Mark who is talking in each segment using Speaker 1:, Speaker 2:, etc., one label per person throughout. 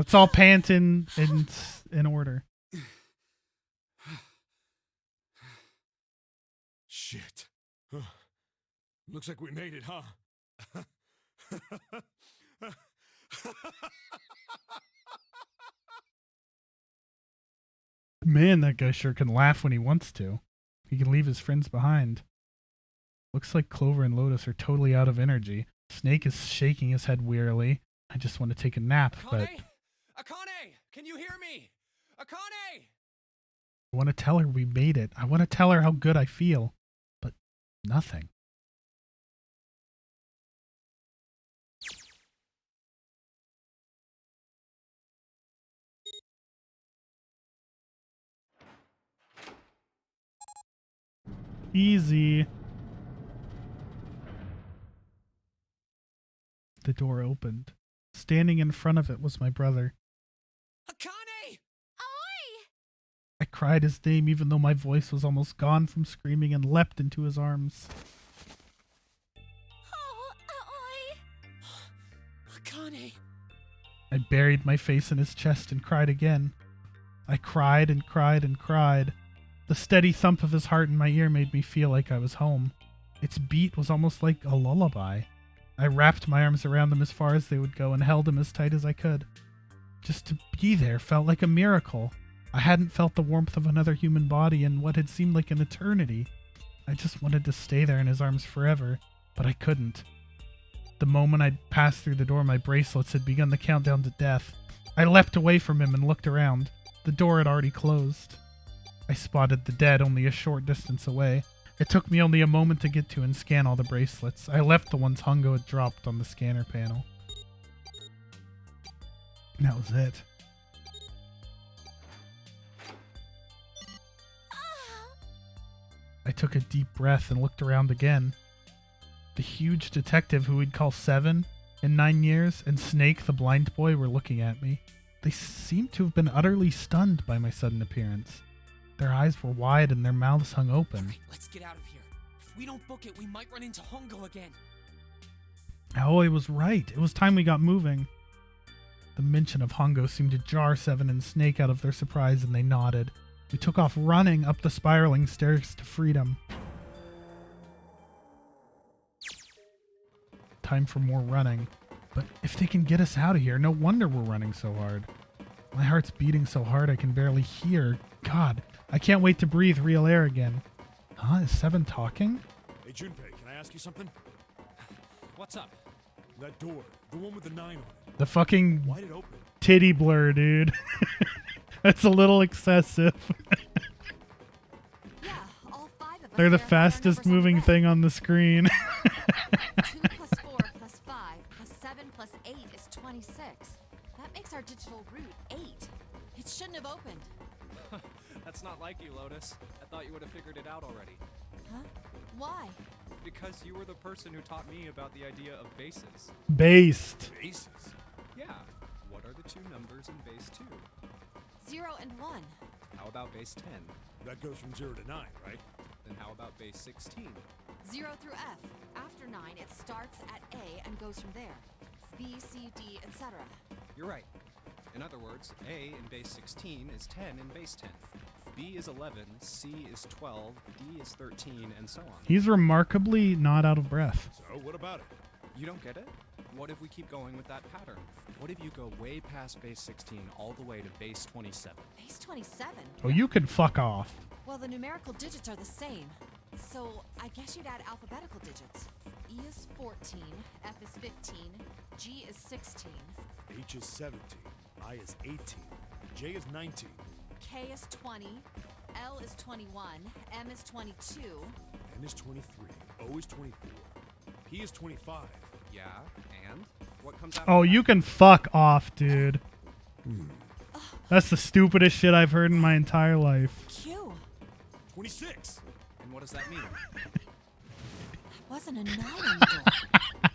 Speaker 1: Let's all pant in order.
Speaker 2: Shit. Looks like we made it, huh?
Speaker 1: Man, that guy sure can laugh when he wants to. He can leave his friends behind. Looks like Clover and Lotus are totally out of energy. Snake is shaking his head wearily. I just want to take a nap, but...
Speaker 3: Akane! Can you hear me? Akane!
Speaker 1: I want to tell her we made it. I want to tell her how good I feel. But nothing. Easy. The door opened. Standing in front of it was my brother.
Speaker 3: Akane!
Speaker 4: Oi!
Speaker 1: I cried his name even though my voice was almost gone from screaming and leapt into his arms.
Speaker 4: Oh, oi!
Speaker 3: Akane!
Speaker 1: I buried my face in his chest and cried again. I cried and cried and cried. The steady thump of his heart in my ear made me feel like I was home. Its beat was almost like a lullaby. I wrapped my arms around him as far as they would go and held him as tight as I could. Just to be there felt like a miracle. I hadn't felt the warmth of another human body in what had seemed like an eternity. I just wanted to stay there in his arms forever, but I couldn't. The moment I'd passed through the door, my bracelets had begun the countdown to death. I leapt away from him and looked around. The door had already closed. I spotted the dead only a short distance away. It took me only a moment to get to and scan all the bracelets. I left the ones Hongo had dropped on the scanner panel. And that was it. I took a deep breath and looked around again. The huge detective who we'd call Seven in 9 years and Snake the blind boy were looking at me. They seemed to have been utterly stunned by my sudden appearance. Their eyes were wide and their mouths hung open.
Speaker 3: Right, let's get out of here. If we don't book it, we might run into Hongo again.
Speaker 1: Aoi was right. It was time we got moving. The mention of Hongo seemed to jar Seven and Snake out of their surprise, and they nodded. We took off running up the spiraling stairs to freedom. Time for more running. But if they can get us out of here, no wonder we're running so hard. My heart's beating so hard I can barely hear. God, I can't wait to breathe real air again. Huh? Is Seven talking?
Speaker 2: Hey, Junpei, can I ask you something?
Speaker 3: What's up?
Speaker 2: That door, the one with the 9 on it.
Speaker 1: The fucking
Speaker 2: Why'd it open?
Speaker 1: titty blur, dude. That's a little excessive.
Speaker 4: Yeah, all 5 of us.
Speaker 1: They're the
Speaker 4: verified our
Speaker 1: fastest
Speaker 4: numbers on the
Speaker 1: moving
Speaker 4: web.
Speaker 1: thing on the screen.
Speaker 4: 2 plus 4 plus 5 plus 7 plus 8 is 26. That makes our digital route 8. It shouldn't have opened.
Speaker 3: That's not like you, Lotus. I thought you would have figured it out already.
Speaker 4: Huh? Why?
Speaker 3: Because you were the person who taught me about the idea of bases.
Speaker 1: Based.
Speaker 2: Bases.
Speaker 3: Yeah. What are the 2 numbers in base 2?
Speaker 4: 0 and 1.
Speaker 3: How about base 10?
Speaker 2: That goes from 0 to 9, right?
Speaker 3: Then how about base 16?
Speaker 4: 0 through F. After 9, it starts at A and goes from there. B, C, D, etc.
Speaker 3: You're right. In other words, A in base 16 is 10 in base 10. B is 11, C is 12, D is 13, and so on.
Speaker 1: He's remarkably not out of breath.
Speaker 2: So, what about it?
Speaker 3: You don't get it? What if we keep going with that pattern? What if you go way past base 16 all the way to base 27?
Speaker 4: Base 27?
Speaker 1: Oh, you can fuck off.
Speaker 4: Well, the numerical digits are the same. So, I guess you'd add alphabetical digits. E is 14, F is 15, G is 16,
Speaker 2: H is 17, I is 18, J is 19.
Speaker 4: K is 20, L is 21, M is 22.
Speaker 2: N is 23, O is 24, P is 25.
Speaker 3: Yeah, and? What comes after
Speaker 1: Oh,
Speaker 3: that?
Speaker 1: you can fuck off, dude. That's the stupidest shit I've heard in my entire life.
Speaker 4: Q.
Speaker 2: 26.
Speaker 3: And what does that mean?
Speaker 4: Wasn't a 9 on the door.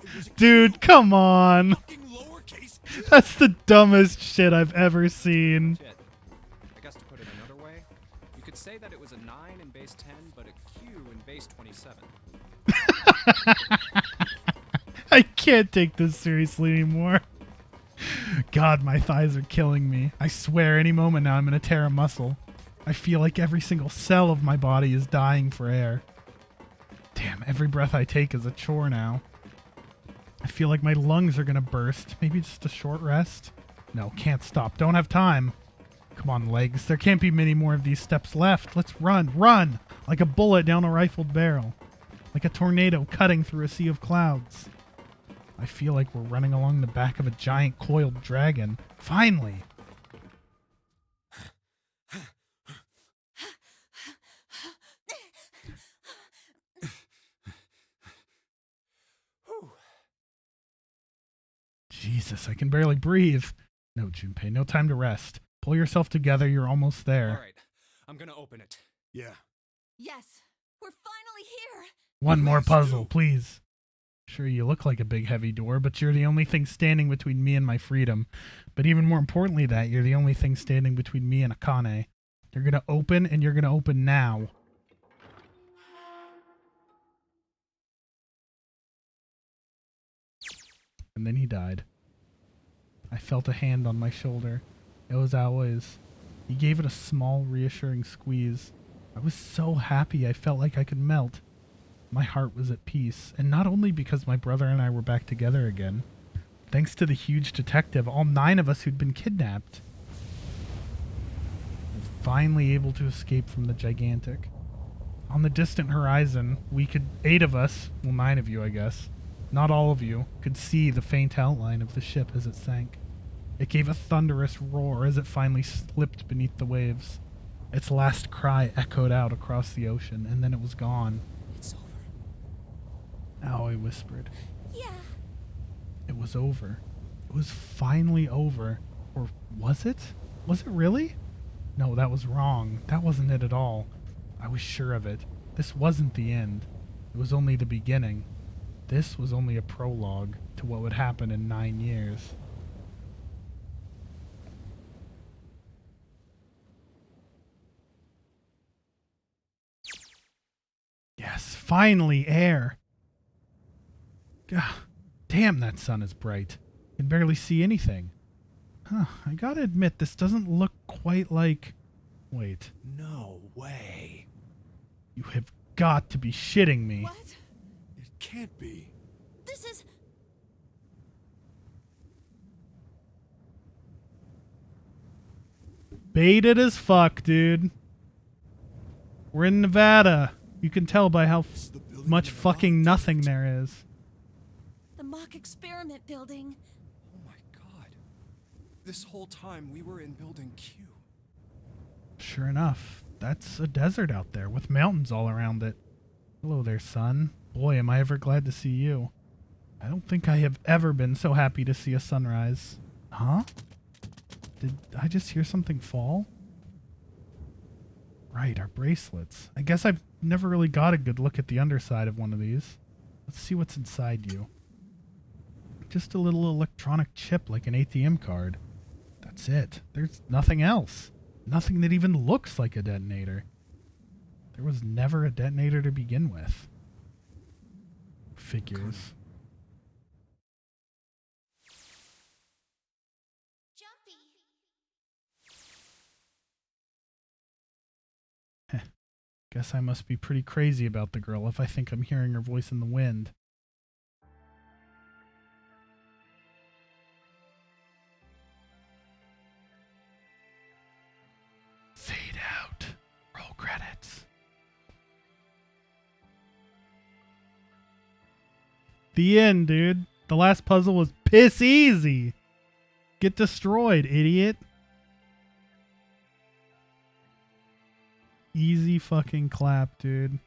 Speaker 2: It was a
Speaker 1: Dude, come on.
Speaker 2: fucking lowercase Q.
Speaker 1: That's the dumbest shit I've ever seen.
Speaker 3: Shit. I guess to put it another way, you could say that it was a 9 in base 10, but a Q in base 27.
Speaker 1: I can't take this seriously anymore. God, my thighs are killing me. I swear any moment now I'm going to tear a muscle. I feel like every single cell of my body is dying for air. Damn, every breath I take is a chore now. I feel like my lungs are going to burst. Maybe just a short rest? No, can't stop. Don't have time. Come on, legs. There can't be many more of these steps left. Let's run. Run! Like a bullet down a rifled barrel. Like a tornado cutting through a sea of clouds. I feel like we're running along the back of a giant coiled dragon. Finally! Jesus, I can barely breathe. No, Junpei, no time to rest. Pull yourself together, you're almost there.
Speaker 3: All right, I'm gonna open it.
Speaker 2: Yeah.
Speaker 4: Yes, we're finally here.
Speaker 1: One more
Speaker 2: Please
Speaker 1: puzzle,
Speaker 2: do.
Speaker 1: please. Sure, you look like a big heavy door, but you're the only thing standing between me and my freedom. But even more importantly that, you're the only thing standing between me and Akane. You're gonna open, and you're gonna open now. And then he died. I felt a hand on my shoulder. It was Aoi's. He gave it a small, reassuring squeeze. I was so happy I felt like I could melt. My heart was at peace, and not only because my brother and I were back together again. Thanks to the huge detective, all 9 of us who'd been kidnapped. I was finally able to escape from the gigantic. On the distant horizon, 8 of us, well 9 of you I guess, not all of you, could see the faint outline of the ship as it sank. It gave a thunderous roar as it finally slipped beneath the waves. Its last cry echoed out across the ocean, and then it was gone.
Speaker 3: It's over.
Speaker 1: Aoi whispered.
Speaker 4: Yeah.
Speaker 1: It was over. It was finally over. Or was it? Was it really? No, that was wrong. That wasn't it at all. I was sure of it. This wasn't the end. It was only the beginning. This was only a prologue to what would happen in 9 years. Yes, finally air. Gah, damn, that sun is bright. I can barely see anything. Huh, I gotta admit, this doesn't look quite like... Wait,
Speaker 2: No way.
Speaker 1: you have got to be shitting me.
Speaker 4: What?
Speaker 2: It can't be.
Speaker 4: This is...
Speaker 1: Baited as fuck, dude. We're in Nevada. You can tell by how
Speaker 2: This is the building
Speaker 1: much
Speaker 2: in the
Speaker 1: fucking
Speaker 2: mock
Speaker 1: nothing
Speaker 2: desert.
Speaker 1: there is.
Speaker 4: the mock experiment building.
Speaker 3: Oh my god. This whole time we were in building Q.
Speaker 1: Sure enough, that's a desert out there with mountains all around it. Hello there, son. Boy, am I ever glad to see you. I don't think I have ever been so happy to see a sunrise. Huh? Did I just hear something fall? Right, our bracelets. I guess I've never really got a good look at the underside of one of these. Let's see what's inside you. Just a little electronic chip like an ATM card. That's it. There's nothing else. Nothing that even looks like a detonator. There was never a detonator to begin with. Figures.
Speaker 4: Jumpy.
Speaker 1: Guess I must be pretty crazy about the girl if I think I'm hearing her voice in the wind. Fade out. Roll credits. The end, dude. The last puzzle was piss easy. Get destroyed, idiot. Easy fucking clap, dude.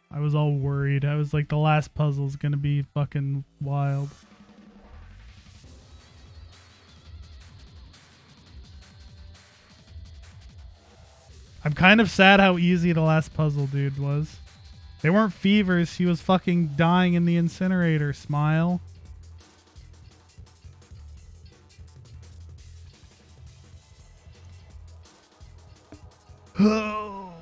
Speaker 1: I was all worried. I was like, the last puzzle's gonna be fucking wild. I'm kind of sad how easy the last puzzle, dude, was. They weren't fevers. She was fucking dying in the incinerator. Smile. Oh.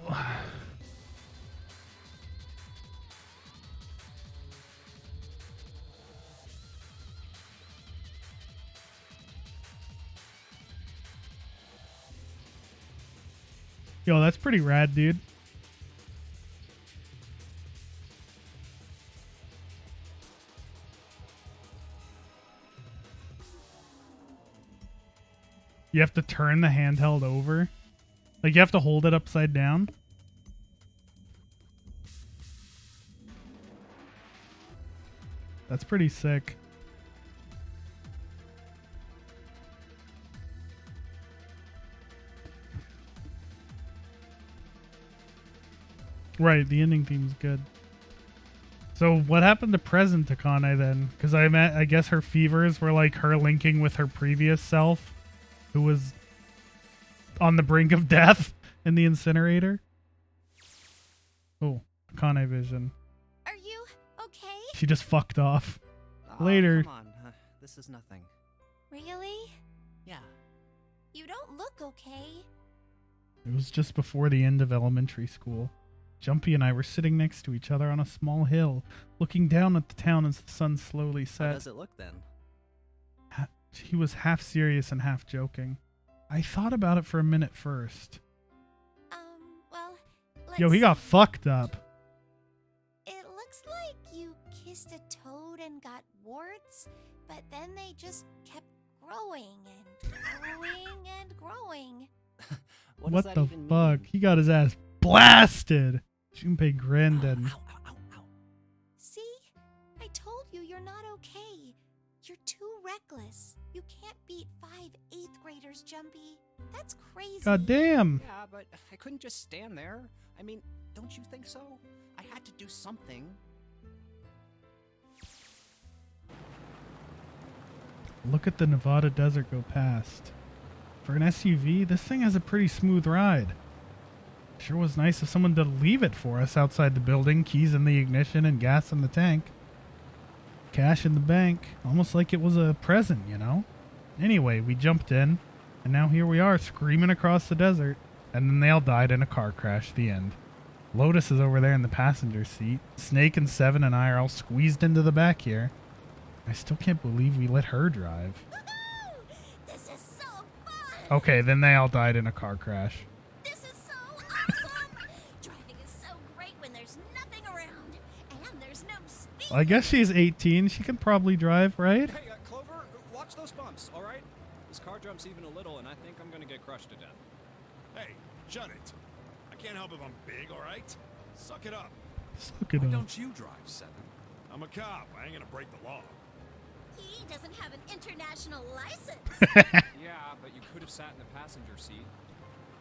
Speaker 1: Yo, that's pretty rad, dude. You have to turn the handheld over. Like, you have to hold it upside down. That's pretty sick. Right, the ending theme's good. So what happened to present Akane then? Because I guess her fevers were like her linking with her previous self, who was on the brink of death in the incinerator. Oh, Akane vision.
Speaker 4: Are you okay?
Speaker 1: She just fucked off.
Speaker 3: Oh,
Speaker 1: Later.
Speaker 3: Come on. This is nothing.
Speaker 4: Really?
Speaker 3: Yeah.
Speaker 4: You don't look okay.
Speaker 1: It was just before the end of elementary school. Junpei and I were sitting next to each other on a small hill, looking down at the town as the sun slowly
Speaker 3: How
Speaker 1: set.
Speaker 3: does it look then?
Speaker 1: He was half serious and half joking. I thought about it for a minute first.
Speaker 4: Well, let's
Speaker 1: Yo, he got
Speaker 4: see.
Speaker 1: fucked up.
Speaker 4: It looks like you kissed a toad and got warts, but then they just kept growing and growing and growing.
Speaker 3: What does
Speaker 1: What
Speaker 3: that
Speaker 1: the
Speaker 3: even
Speaker 1: fuck?
Speaker 3: mean?
Speaker 1: He got his ass blasted. Junpei grinned and
Speaker 3: Ow, ow, ow, ow.
Speaker 4: See? I told you you're not okay. You're too reckless. You can't beat 5 8th graders, Junpei. That's crazy.
Speaker 1: God damn.
Speaker 3: Yeah, but I couldn't just stand there. I mean, don't you think so? I had to do something.
Speaker 1: Look at the Nevada desert go past. For an SUV, this thing has a pretty smooth ride. Sure was nice of someone to leave it for us outside the building, keys in the ignition and gas in the tank. Cash in the bank, almost like it was a present, you know? Anyway, we jumped in, and now here we are screaming across the desert, and then they all died in a car crash, the end. Lotus is over there in the passenger seat. Snake and Seven and I are all squeezed into the back here. I still can't believe we let her drive.
Speaker 4: Woohoo! This is so fun!
Speaker 1: Okay, then they all died in a car crash.
Speaker 4: This is so awesome! Driving is so great when there's nothing around, and there's no speed.
Speaker 1: I guess she's 18. She can probably drive, right?
Speaker 3: Hey, Clover, watch those bumps, all right? This car jumps even a little, and I think I'm gonna get crushed to death.
Speaker 2: Hey, shut it. I can't help if I'm big, all right? Suck it up.
Speaker 1: Look at
Speaker 2: Why
Speaker 1: him.
Speaker 2: don't you drive, Seven? I'm a cop. I ain't gonna break the law.
Speaker 4: He doesn't have an international license.
Speaker 3: Yeah, but you could have sat in the passenger seat.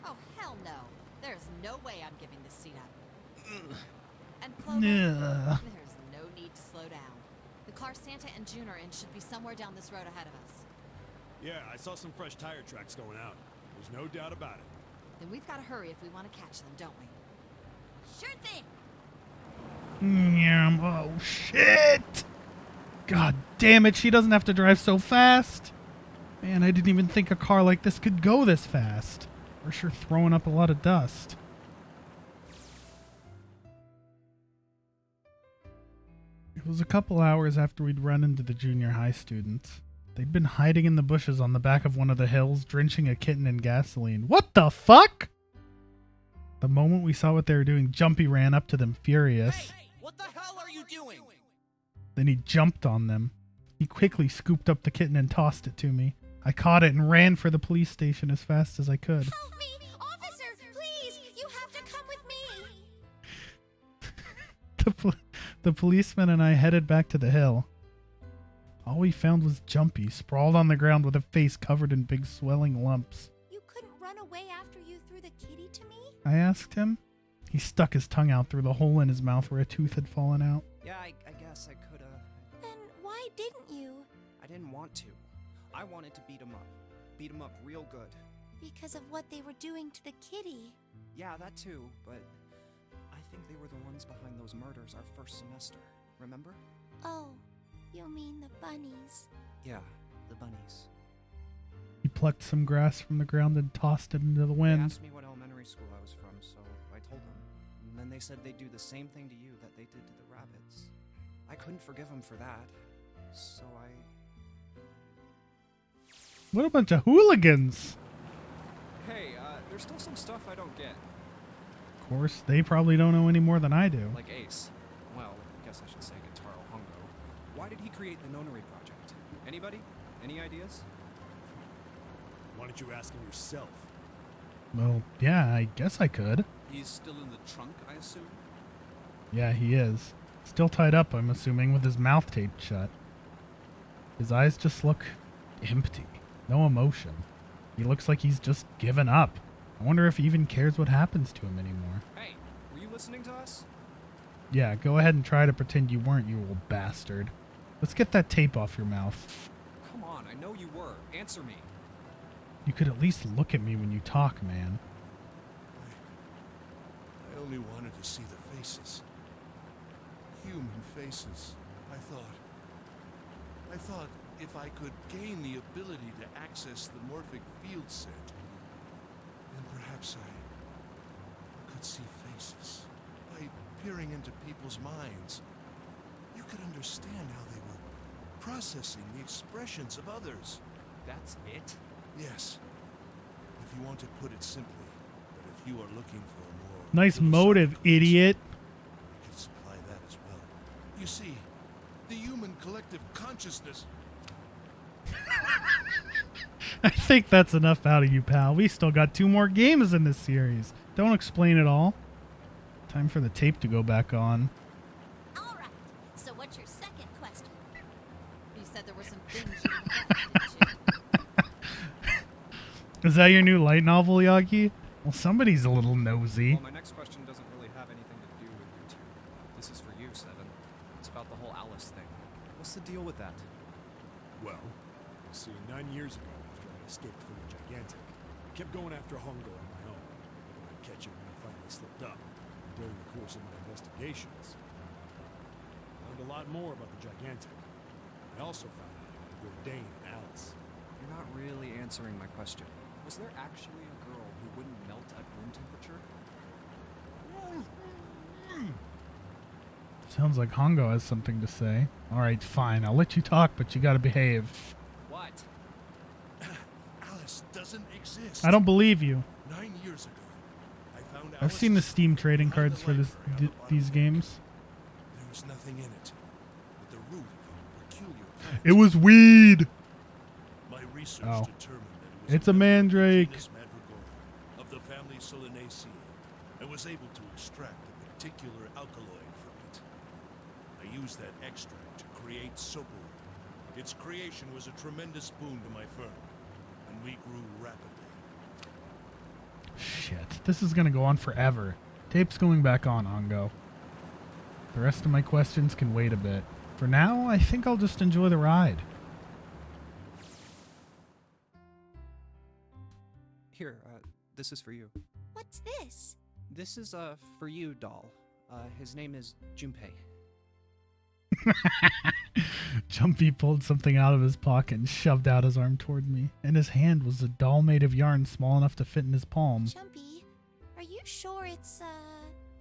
Speaker 4: Oh, hell no. There's no way I'm giving this seat up. And Clover,
Speaker 1: Yeah.
Speaker 4: there's no need to slow down. The car Santa and June are in should be somewhere down this road ahead of us.
Speaker 2: Yeah, I saw some fresh tire tracks going out. There's no doubt about it.
Speaker 4: Then we've got to hurry if we want to catch them, don't we? Sure thing.
Speaker 1: Oh, shit. God damn it. She doesn't have to drive so fast. Man, I didn't even think a car like this could go this fast. For sure throwing up a lot of dust. It was a couple hours after we'd run into the junior high students. They'd been hiding in the bushes on the back of one of the hills, drenching a kitten in gasoline. What the fuck? The moment we saw what they were doing, Junpei ran up to them furious.
Speaker 3: Hey, what the hell are you doing?
Speaker 1: Then he jumped on them. He quickly scooped up the kitten and tossed it to me. I caught it and ran for the police station as fast as I could.
Speaker 4: Help me! Officer, please! You have to come with me!
Speaker 1: The policeman and I headed back to the hill. All we found was Junpei, sprawled on the ground with a face covered in big swelling lumps.
Speaker 4: You couldn't run away after you threw the kitty to me?
Speaker 1: I asked him. He stuck his tongue out through the hole in his mouth where a tooth had fallen out.
Speaker 3: Yeah, I guess I could have.
Speaker 4: Then why didn't you?
Speaker 3: I didn't want to. I wanted to beat him up. Beat him up real good.
Speaker 4: Because of what they were doing to the kitty.
Speaker 3: Yeah, that too, but I think they were the ones behind those murders our first semester. Remember?
Speaker 4: Oh, you mean the bunnies.
Speaker 3: Yeah, the bunnies.
Speaker 1: He plucked some grass from the ground and tossed it into the
Speaker 3: They
Speaker 1: wind.
Speaker 3: asked me what elementary school I was from, so I told them. And then they said they'd do the same thing to you that they did to the rabbits. I couldn't forgive them for that, so I...
Speaker 1: What a bunch of hooligans!
Speaker 3: Hey, there's still some stuff I don't get.
Speaker 1: course, they probably don't know any more than I do.
Speaker 3: Like Ace. Well, I guess I should say Guitaro Hongo. Why did he create the Nonary project? Anybody? Any ideas?
Speaker 2: Why don't you ask him yourself?
Speaker 1: Well, yeah, I guess I could.
Speaker 3: He's still in the trunk, I assume?
Speaker 1: Yeah, he is. Still tied up, I'm assuming, with his mouth taped shut. His eyes just look empty. No emotion. He looks like he's just given up. I wonder if he even cares what happens to him anymore.
Speaker 3: Hey, were you listening to us?
Speaker 1: Yeah, go ahead and try to pretend you weren't, you old bastard. Let's get that tape off your mouth.
Speaker 3: Come on, I know you were. Answer me.
Speaker 1: You could at least look at me when you talk, man.
Speaker 2: I only wanted to see the faces. Human faces. I thought if I could gain the ability to access the morphic field set, then perhaps I could see faces. By peering into people's minds, you could understand how they were processing the expressions of others.
Speaker 3: That's it?
Speaker 2: Yes. If you want to put it simply, but if you are looking for a more
Speaker 1: Nice motive,
Speaker 2: philosophical
Speaker 1: idiot.
Speaker 2: I can supply that as well. You see, the human collective consciousness.
Speaker 1: I think that's enough out of you, pal. We still got 2 more games in this series. Don't explain it all. Time for the tape to go back on.
Speaker 4: All right. So what's your second question? You said there were some things you didn't know, didn't you?
Speaker 1: Is that your new light novel, Yagi? Well, somebody's a little nosy.
Speaker 3: Well, my next question doesn't really have anything to do with you two. This is for you, Seven. It's about the whole Alice thing. What's the deal with that?
Speaker 2: Well, you see, 9 years ago, after I escaped from the Gigantic, I kept going after Hongo on my own. But I'd catch him when I finally slipped up. And during the course of my investigations, I learned a lot more about the Gigantic. I also found out about Bourdain and Alice.
Speaker 3: You're not really answering my question. Was there actually a girl who wouldn't melt at room temperature?
Speaker 1: Sounds like Hongo has something to say. Alright, fine. I'll let you talk, but you gotta behave.
Speaker 3: What?
Speaker 2: Alice doesn't exist.
Speaker 1: I don't believe you.
Speaker 2: 9 years ago, I found
Speaker 1: I've seen the
Speaker 2: Alice's
Speaker 1: Steam
Speaker 2: book
Speaker 1: trading
Speaker 2: behind
Speaker 1: cards
Speaker 2: the
Speaker 1: for
Speaker 2: library on the bottom
Speaker 1: these
Speaker 2: of the
Speaker 1: games.
Speaker 2: There was nothing in it, but the root of a peculiar plant.
Speaker 1: It was weed!
Speaker 2: My research
Speaker 1: Oh.
Speaker 2: determined that it was
Speaker 1: It's a
Speaker 2: member of the
Speaker 1: mandrake.
Speaker 2: genus Mandragora of the family Solanaceae, and was able to extract a particular alkaloid from it. I used that extract to create Soapwood. Its creation was a tremendous boon to my firm, and we grew rapidly.
Speaker 1: Shit. This is gonna go on forever. Tape's going back on, Hongo. The rest of my questions can wait a bit. For now, I think I'll just enjoy the ride.
Speaker 3: Here, this is for you.
Speaker 4: What's this?
Speaker 3: This is a for you doll. His name is Junpei.
Speaker 1: Junpei pulled something out of his pocket and shoved out his arm toward me. In his hand was a doll made of yarn small enough to fit in his palm.
Speaker 4: Jumpy, are you sure it's,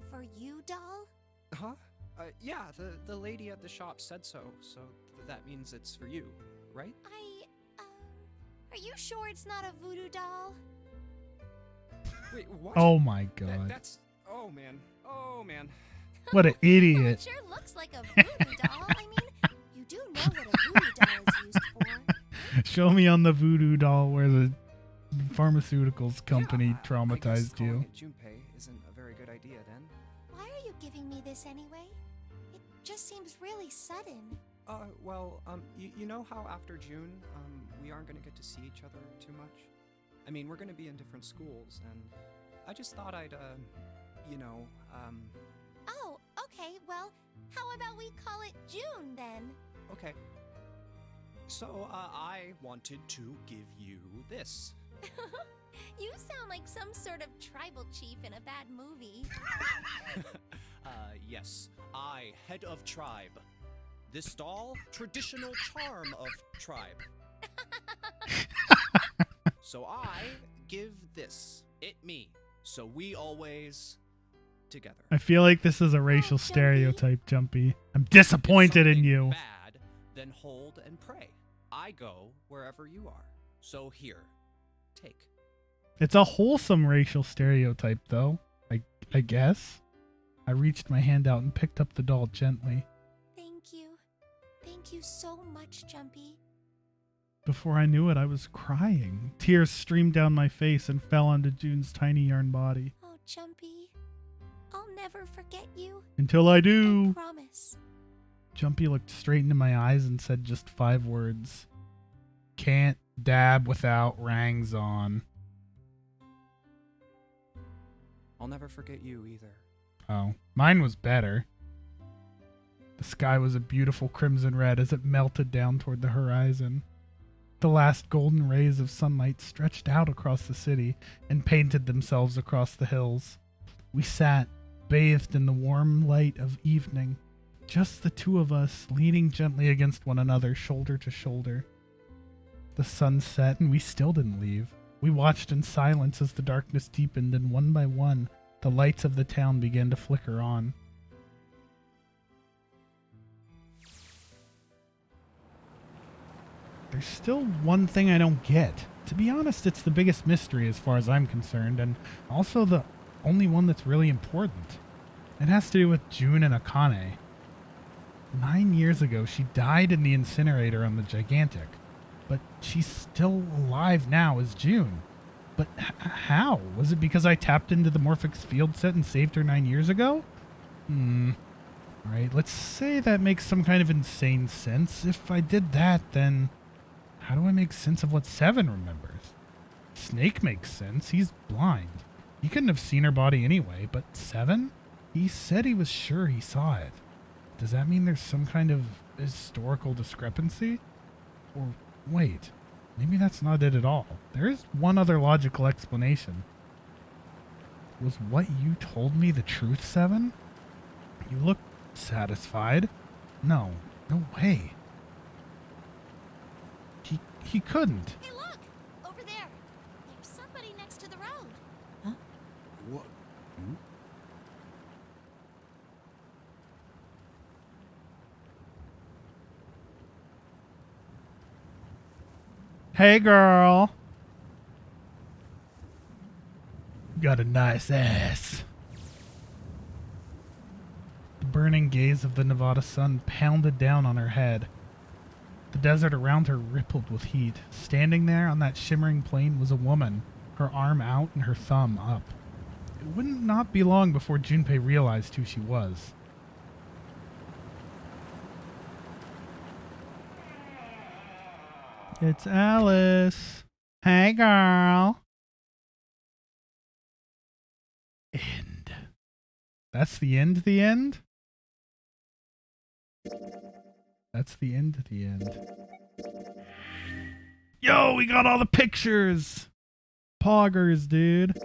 Speaker 4: for you, doll?
Speaker 3: Huh? Yeah, the lady at the shop said so, so that means it's for you, right?
Speaker 4: Are you sure it's not a voodoo doll?
Speaker 3: Wait, what?
Speaker 1: Oh my god.
Speaker 3: That's... Oh, man. Oh, man.
Speaker 1: What an
Speaker 4: Well,
Speaker 1: idiot.
Speaker 4: it sure looks like a voodoo doll. I mean, you do know what a voodoo doll is used for.
Speaker 1: Show me on the voodoo doll where the pharmaceuticals company
Speaker 3: Yeah, I guess
Speaker 1: traumatized
Speaker 3: calling
Speaker 1: you.
Speaker 3: it Junpei isn't a very good idea, then.
Speaker 4: Why are you giving me this anyway? It just seems really sudden.
Speaker 3: Well, you know how after June, we aren't gonna get to see each other too much? I mean, we're gonna be in different schools, and I just thought I'd,
Speaker 4: Oh, okay, well, how about we call it June then?
Speaker 3: Okay. So, I wanted to give you this.
Speaker 4: You sound like some sort of tribal chief in a bad movie.
Speaker 3: Yes. I, head of tribe. This doll, traditional charm of tribe. So I give this, it me. So we always together.
Speaker 1: I feel like this is a racial
Speaker 4: Jumpy.
Speaker 1: stereotype, Jumpy. I'm disappointed in
Speaker 3: Something
Speaker 1: you.
Speaker 3: Bad, then hold and pray. I go wherever you are. So here, take.
Speaker 1: It's a wholesome racial stereotype, though. I guess. I reached my hand out and picked up the doll gently.
Speaker 4: Thank you. Thank you so much, Junpei.
Speaker 1: Before I knew it, I was crying. Tears streamed down my face and fell onto June's tiny yarn body.
Speaker 4: Oh, Junpei. I'll never forget you.
Speaker 1: Until I
Speaker 4: I
Speaker 1: do.
Speaker 4: promise.
Speaker 1: Junpei looked straight into my eyes and said just 5 words. Can't dab without rangs on.
Speaker 3: I'll never forget you either.
Speaker 1: Oh, mine was better. The sky was a beautiful crimson red as it melted down toward the horizon. The last golden rays of sunlight stretched out across the city and painted themselves across the hills. We sat, bathed in the warm light of evening, just the two of us leaning gently against one another, shoulder to shoulder. The sun set and we still didn't leave. We watched in silence as the darkness deepened, and one by one, the lights of the town began to flicker on. There's still one thing I don't get. To be honest, it's the biggest mystery as far as I'm concerned, and also the only one that's really important. It has to do with June and Akane. 9 years ago, she died in the incinerator on the Gigantic, but she's still alive now as June. But how? Was it because I tapped into the Morphix field set and saved her 9 years ago? Alright, let's say that makes some kind of insane sense. If I did that, then how do I make sense of what Seven remembers? Snake makes sense. He's blind. He couldn't have seen her body anyway, but Seven? He said he was sure he saw it. Does that mean there's some kind of historical discrepancy? Or wait, maybe that's not it at all. There is one other logical explanation. Was what you told me the truth, Seven? You look satisfied. No way. He couldn't.
Speaker 4: Hey, look! Over there. There's somebody next to the road.
Speaker 2: What?
Speaker 1: Hey, girl. Got a nice ass. The burning gaze of the Nevada sun pounded down on her head. The desert around her rippled with heat. Standing there on that shimmering plain was a woman, her arm out and her thumb up. It wouldn't not be long before Junpei realized who she was. It's Alice. Hey, girl. End. That's the end, the end? That's the end, the end. Yo, we got all the pictures! Poggers, dude.